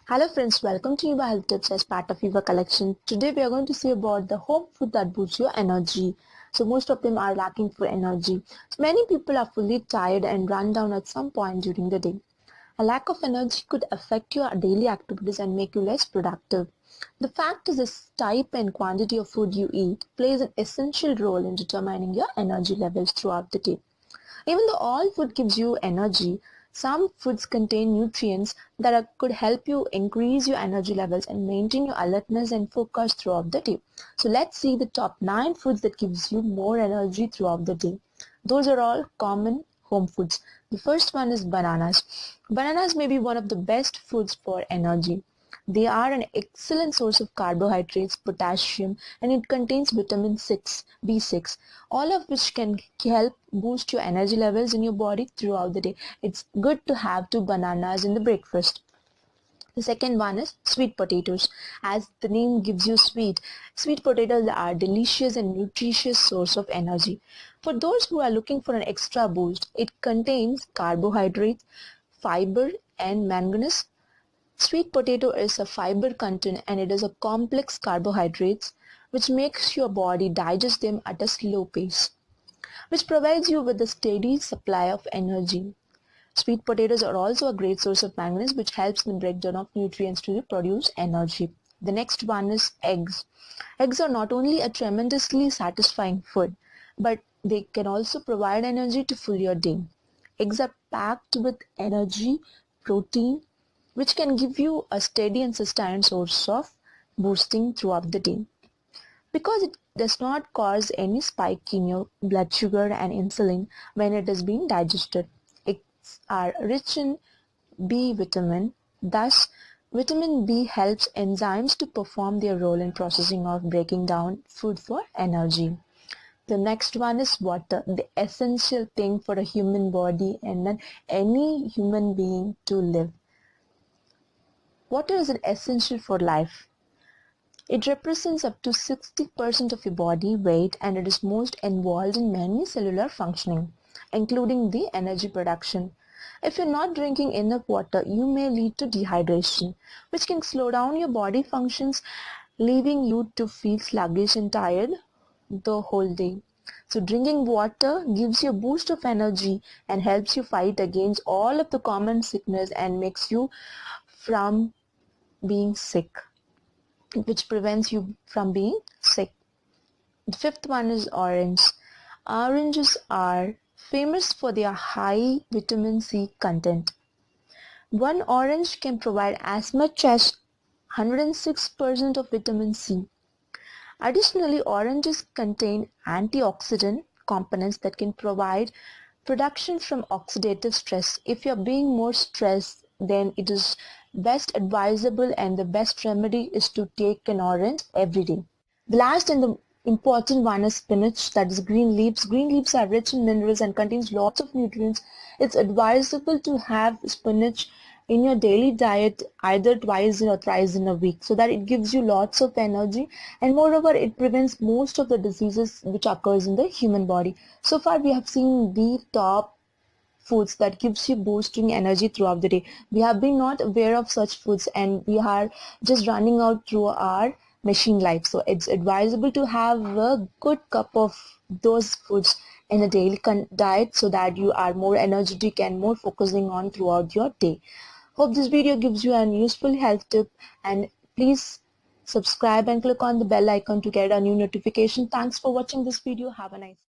Hello friends, welcome to Yuva Health Tips as part of Yuva Collection. Today we are going to see about the home food that boosts your energy. So most of them are lacking for energy. So many people are fully tired and run down at some point during the day. A lack of energy could affect your daily activities and make you less productive. The fact is the type and quantity of food you eat plays an essential role in determining your energy levels throughout the day. Even though all food gives you energy, some foods contain nutrients that could help you increase your energy levels and maintain your alertness and focus throughout the day. So let's see the top 9 foods that gives you more energy throughout the day. Those are all common home foods. The first one is bananas. Bananas may be one of the best foods for energy. They are an excellent source of carbohydrates, potassium, and it contains vitamin 6, B6, all of which can help boost your energy levels in your body throughout the day. It's good to have 2 bananas in the breakfast. The second one is sweet potatoes. As the name gives you sweet potatoes are delicious and nutritious source of energy. For those who are looking for an extra boost, it contains carbohydrates, fiber, and manganese. Sweet potato is a fiber content and it is a complex carbohydrates which makes your body digest them at a slow pace, which provides you with a steady supply of energy. Sweet potatoes are also a great source of manganese which helps in the breakdown of nutrients to produce energy. The next one is eggs. Eggs are not only a tremendously satisfying food, but they can also provide energy to fill your day. Eggs are packed with energy, protein, which can give you a steady and sustained source of boosting throughout the day. Because it does not cause any spike in your blood sugar and insulin when it is being digested. Eggs are rich in B vitamin, thus vitamin B helps enzymes to perform their role in processing of breaking down food for energy. The next one is water, the essential thing for a human body and then any human being to live. Water is an essential for life. It represents up to 60% of your body weight and it is most involved in many cellular functioning, including the energy production. If you're not drinking enough water, you may lead to dehydration, which can slow down your body functions, leaving you to feel sluggish and tired the whole day. So drinking water gives you a boost of energy and helps you fight against all of the common sickness and makes you from being sick, which prevents you from being sick. The fifth one is orange. Oranges are famous for their high vitamin C content. One orange can provide as much as 106% of vitamin C. Additionally, oranges contain antioxidant components that can provide protection from oxidative stress. If you're being more stressed, then it is best advisable and the best remedy is to take an orange every day. The last and the important one is spinach, that is green leaves. Green leaves are rich in minerals and contains lots of nutrients. It's advisable to have spinach in your daily diet either twice or thrice in a week so that it gives you lots of energy and moreover it prevents most of the diseases which occurs in the human body. So far we have seen the top foods that gives you boosting energy throughout the day. We have been not aware of such foods and we are just running out through our machine life. So it's advisable to have a good cup of those foods in a daily diet so that you are more energetic and more focusing on throughout your day. Hope this video gives you a useful health tip and please subscribe and click on the bell icon to get a new notification. Thanks for watching this video. Have a nice day.